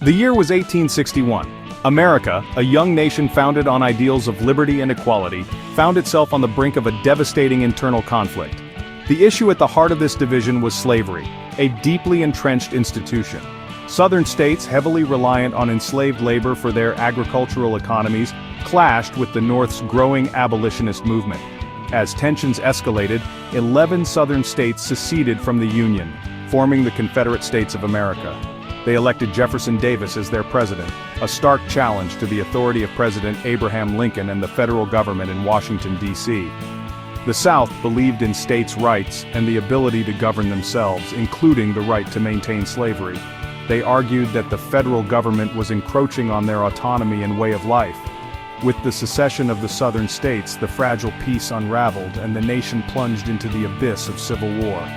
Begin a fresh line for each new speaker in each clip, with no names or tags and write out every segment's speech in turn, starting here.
The year was 1861. America, a young nation founded on ideals of liberty and equality, found itself on the brink of a devastating internal conflict. The issue at the heart of this division was slavery, a deeply entrenched institution. Southern states, heavily reliant on enslaved labor for their agricultural economies, clashed with the North's growing abolitionist movement. As tensions escalated, 11 Southern states seceded from the Union, forming the Confederate States of America. They elected Jefferson Davis as their president, a stark challenge to the authority of President Abraham Lincoln and the federal government in Washington, D.C. The South believed in states' rights and the ability to govern themselves, including the right to maintain slavery. They argued that the federal government was encroaching on their autonomy and way of life. With the secession of the Southern states, the fragile peace unraveled and the nation plunged into the abyss of civil war.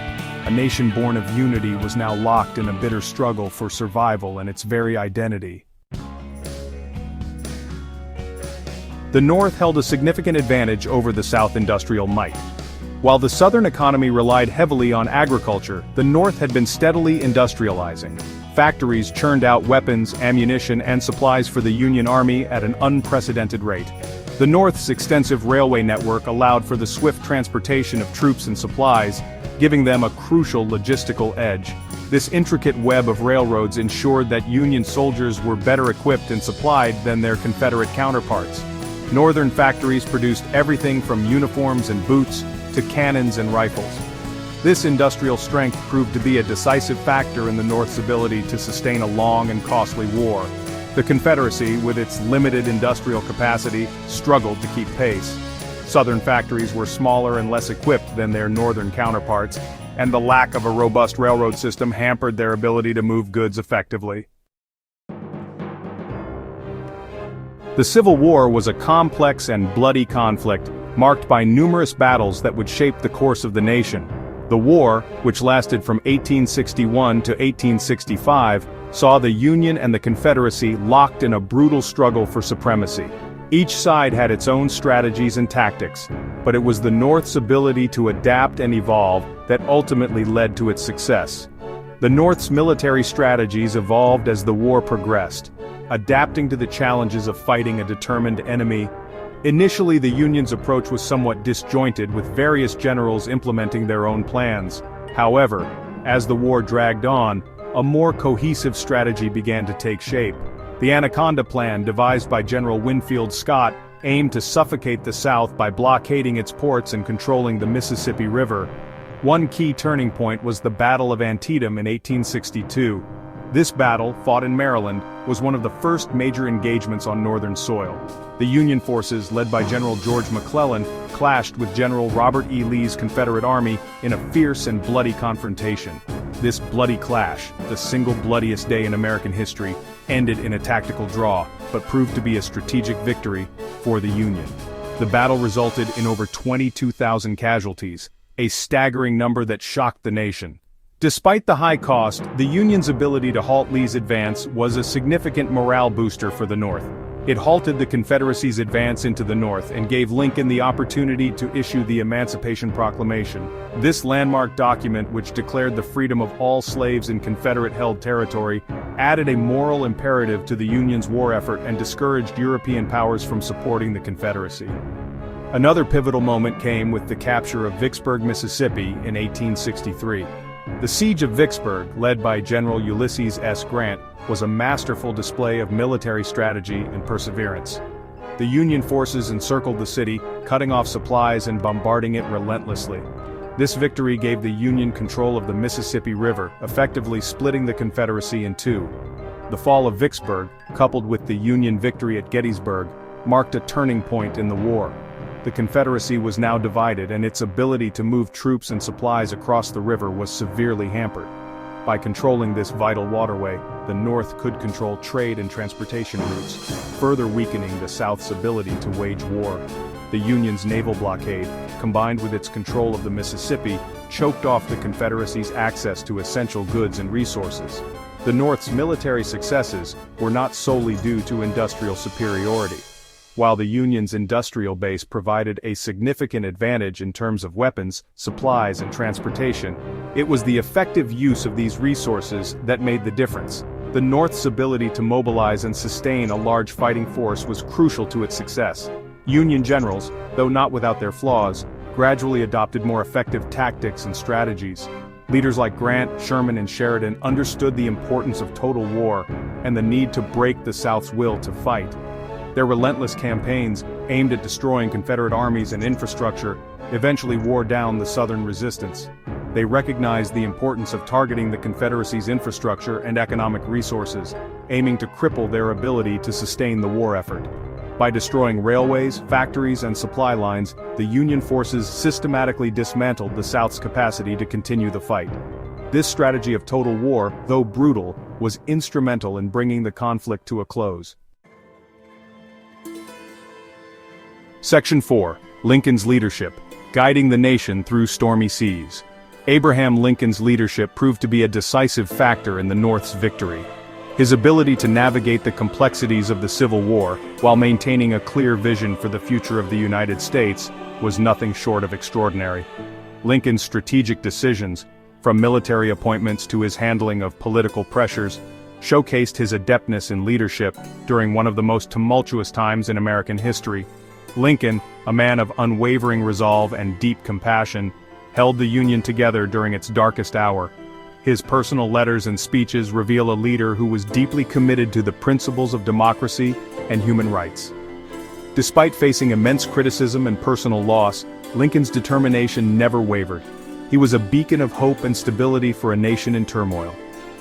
A nation born of unity was now locked in a bitter struggle for survival and its very identity. The North held a significant advantage over the South industrial might. While the Southern economy relied heavily on agriculture, the North had been steadily industrializing. Factories churned out weapons, ammunition, and supplies for the Union Army at an unprecedented rate. The North's extensive railway network allowed for the swift transportation of troops and supplies, giving them a crucial logistical edge. This intricate web of railroads ensured that Union soldiers were better equipped and supplied than their Confederate counterparts. Northern factories produced everything from uniforms and boots to cannons and rifles. This industrial strength proved to be a decisive factor in the North's ability to sustain a long and costly war. The Confederacy, with its limited industrial capacity, struggled to keep pace. Southern factories were smaller and less equipped than their Northern counterparts, and the lack of a robust railroad system hampered their ability to move goods effectively. The Civil War was a complex and bloody conflict, marked by numerous battles that would shape the course of the nation. The war, which lasted from 1861 to 1865, saw the Union and the Confederacy locked in a brutal struggle for supremacy. Each side had its own strategies and tactics, but it was the North's ability to adapt and evolve that ultimately led to its success. The North's military strategies evolved as the war progressed, adapting to the challenges of fighting a determined enemy. Initially, the Union's approach was somewhat disjointed, with various generals implementing their own plans. However, as the war dragged on, a more cohesive strategy began to take shape. The Anaconda Plan, devised by General Winfield Scott, aimed to suffocate the South by blockading its ports and controlling the Mississippi River. One key turning point was the Battle of Antietam in 1862. This battle, fought in Maryland, was one of the first major engagements on Northern soil. The Union forces, led by General George McClellan, clashed with General Robert E. Lee's Confederate Army in a fierce and bloody confrontation. This bloody clash, the single bloodiest day in American history, ended in a tactical draw, but proved to be a strategic victory for the Union. The battle resulted in over 22,000 casualties, a staggering number that shocked the nation. Despite the high cost, the Union's ability to halt Lee's advance was a significant morale booster for the North. It halted the Confederacy's advance into the North and gave Lincoln the opportunity to issue the Emancipation Proclamation. This landmark document, which declared the freedom of all slaves in Confederate-held territory, added a moral imperative to the Union's war effort and discouraged European powers from supporting the Confederacy. Another pivotal moment came with the capture of Vicksburg, Mississippi in 1863. The Siege of Vicksburg, led by General Ulysses S. Grant, was a masterful display of military strategy and perseverance. The Union forces encircled the city, cutting off supplies and bombarding it relentlessly. This victory gave the Union control of the Mississippi River, effectively splitting the Confederacy in two. The fall of Vicksburg, coupled with the Union victory at Gettysburg, marked a turning point in the war. The Confederacy was now divided, and its ability to move troops and supplies across the river was severely hampered. By controlling this vital waterway, the North could control trade and transportation routes, further weakening the South's ability to wage war. The Union's naval blockade, combined with its control of the Mississippi, choked off the Confederacy's access to essential goods and resources. The North's military successes were not solely due to industrial superiority. While the Union's industrial base provided a significant advantage in terms of weapons, supplies, and transportation, it was the effective use of these resources that made the difference. The North's ability to mobilize and sustain a large fighting force was crucial to its success. Union generals, though not without their flaws, gradually adopted more effective tactics and strategies. Leaders like Grant, Sherman, and Sheridan understood the importance of total war and the need to break the South's will to fight. Their relentless campaigns, aimed at destroying Confederate armies and infrastructure, eventually wore down the Southern resistance. They recognized the importance of targeting the Confederacy's infrastructure and economic resources, aiming to cripple their ability to sustain the war effort. By destroying railways, factories, and supply lines, the Union forces systematically dismantled the South's capacity to continue the fight. This strategy of total war, though brutal, was instrumental in bringing the conflict to a close. Section 4. Lincoln's Leadership, Guiding the Nation Through Stormy Seas. Abraham Lincoln's leadership proved to be a decisive factor in the North's victory. His ability to navigate the complexities of the Civil War, while maintaining a clear vision for the future of the United States, was nothing short of extraordinary. Lincoln's strategic decisions, from military appointments to his handling of political pressures, showcased his adeptness in leadership during one of the most tumultuous times in American history. Lincoln, a man of unwavering resolve and deep compassion, held the Union together during its darkest hour. His personal letters and speeches reveal a leader who was deeply committed to the principles of democracy and human rights. Despite facing immense criticism and personal loss, Lincoln's determination never wavered. He was a beacon of hope and stability for a nation in turmoil.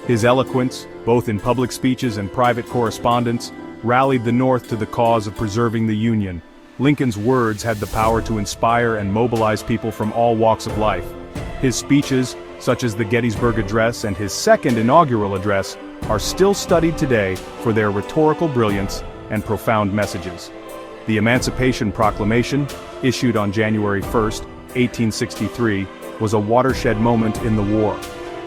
His eloquence, both in public speeches and private correspondence, rallied the North to the cause of preserving the Union. Lincoln's words had the power to inspire and mobilize people from all walks of life. His speeches, such as the Gettysburg Address and his second inaugural address, are still studied today for their rhetorical brilliance and profound messages. The Emancipation Proclamation, issued on January 1, 1863, was a watershed moment in the war.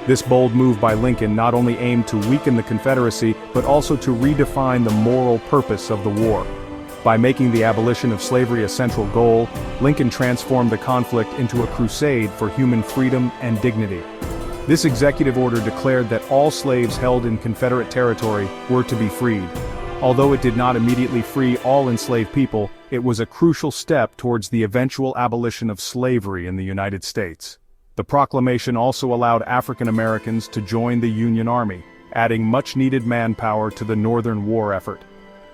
This bold move by Lincoln not only aimed to weaken the Confederacy, but also to redefine the moral purpose of the war. By making the abolition of slavery a central goal, Lincoln transformed the conflict into a crusade for human freedom and dignity. This executive order declared that all slaves held in Confederate territory were to be freed. Although it did not immediately free all enslaved people, it was a crucial step towards the eventual abolition of slavery in the United States. The proclamation also allowed African Americans to join the Union Army, adding much-needed manpower to the Northern war effort.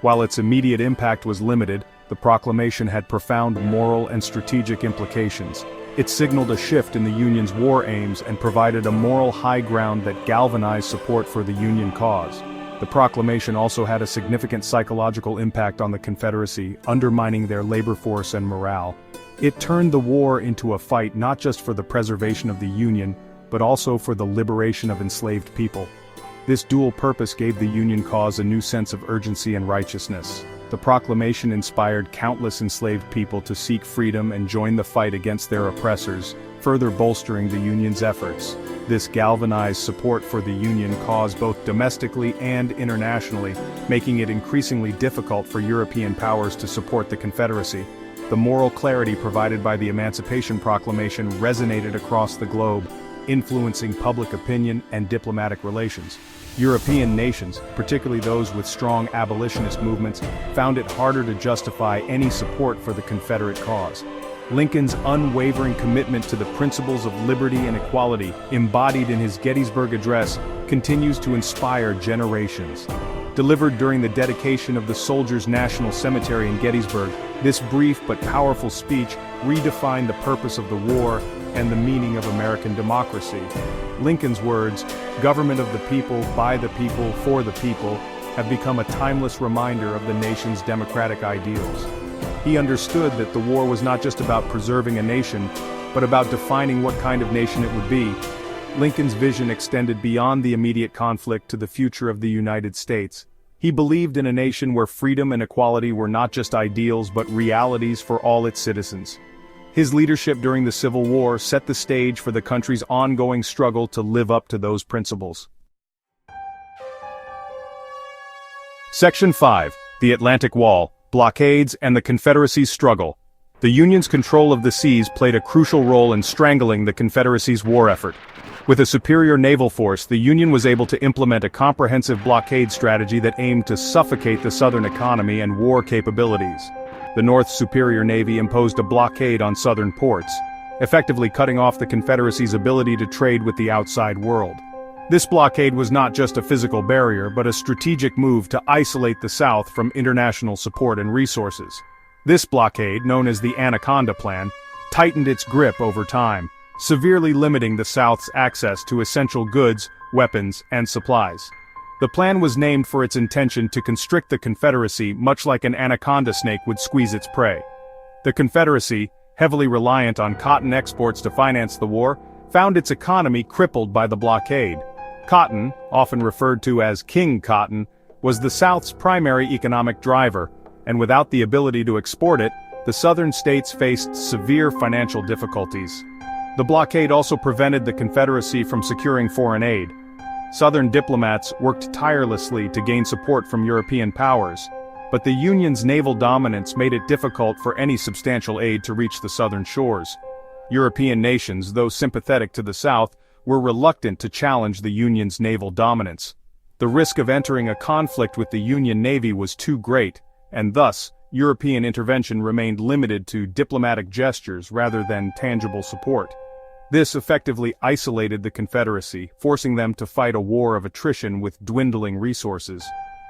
While its immediate impact was limited, the proclamation had profound moral and strategic implications. It signaled a shift in the Union's war aims and provided a moral high ground that galvanized support for the Union cause. The proclamation also had a significant psychological impact on the Confederacy, undermining their labor force and morale. It turned the war into a fight not just for the preservation of the Union, but also for the liberation of enslaved people. This dual purpose gave the Union cause a new sense of urgency and righteousness. The proclamation inspired countless enslaved people to seek freedom and join the fight against their oppressors, further bolstering the Union's efforts. This galvanized support for the Union cause both domestically and internationally, making it increasingly difficult for European powers to support the Confederacy. The moral clarity provided by the Emancipation Proclamation resonated across the globe, influencing public opinion and diplomatic relations. European nations, particularly those with strong abolitionist movements, found it harder to justify any support for the Confederate cause. Lincoln's unwavering commitment to the principles of liberty and equality, embodied in his Gettysburg Address, continues to inspire generations. Delivered during the dedication of the Soldiers' National Cemetery in Gettysburg, this brief but powerful speech redefined the purpose of the war and the meaning of American democracy. Lincoln's words, "Government of the people, by the people, for the people," have become a timeless reminder of the nation's democratic ideals. He understood that the war was not just about preserving a nation, but about defining what kind of nation it would be. Lincoln's vision extended beyond the immediate conflict to the future of the United States. He believed in a nation where freedom and equality were not just ideals but realities for all its citizens. His leadership during the Civil War set the stage for the country's ongoing struggle to live up to those principles. Section 5. The Atlantic Wall, Blockades and the Confederacy's Struggle. The Union's control of the seas played a crucial role in strangling the Confederacy's war effort. With a superior naval force, the Union was able to implement a comprehensive blockade strategy that aimed to suffocate the Southern economy and war capabilities. The North's superior navy imposed a blockade on Southern ports, effectively cutting off the Confederacy's ability to trade with the outside world. This blockade was not just a physical barrier, but a strategic move to isolate the South from international support and resources. This blockade, known as the Anaconda Plan, tightened its grip over time, severely limiting the South's access to essential goods, weapons, and supplies. The plan was named for its intention to constrict the Confederacy much like an anaconda snake would squeeze its prey. The Confederacy, heavily reliant on cotton exports to finance the war, found its economy crippled by the blockade. Cotton, often referred to as King Cotton, was the South's primary economic driver, and without the ability to export it, the Southern states faced severe financial difficulties. The blockade also prevented the Confederacy from securing foreign aid. Southern diplomats worked tirelessly to gain support from European powers, but the Union's naval dominance made it difficult for any substantial aid to reach the southern shores. European nations, though sympathetic to the South, were reluctant to challenge the Union's naval dominance. The risk of entering a conflict with the Union Navy was too great, and thus, European intervention remained limited to diplomatic gestures rather than tangible support. This effectively isolated the Confederacy, forcing them to fight a war of attrition with dwindling resources.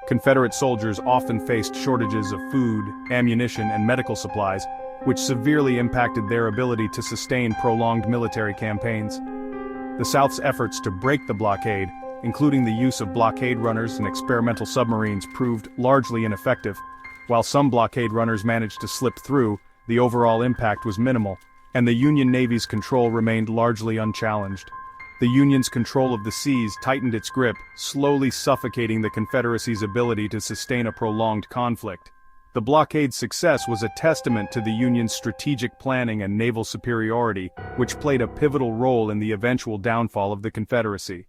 Confederate soldiers often faced shortages of food, ammunition, and medical supplies, which severely impacted their ability to sustain prolonged military campaigns. The South's efforts to break the blockade, including the use of blockade runners and experimental submarines, proved largely ineffective. While some blockade runners managed to slip through, the overall impact was minimal, and the Union Navy's control remained largely unchallenged. The Union's control of the seas tightened its grip, slowly suffocating the Confederacy's ability to sustain a prolonged conflict. The blockade's success was a testament to the Union's strategic planning and naval superiority, which played a pivotal role in the eventual downfall of the Confederacy.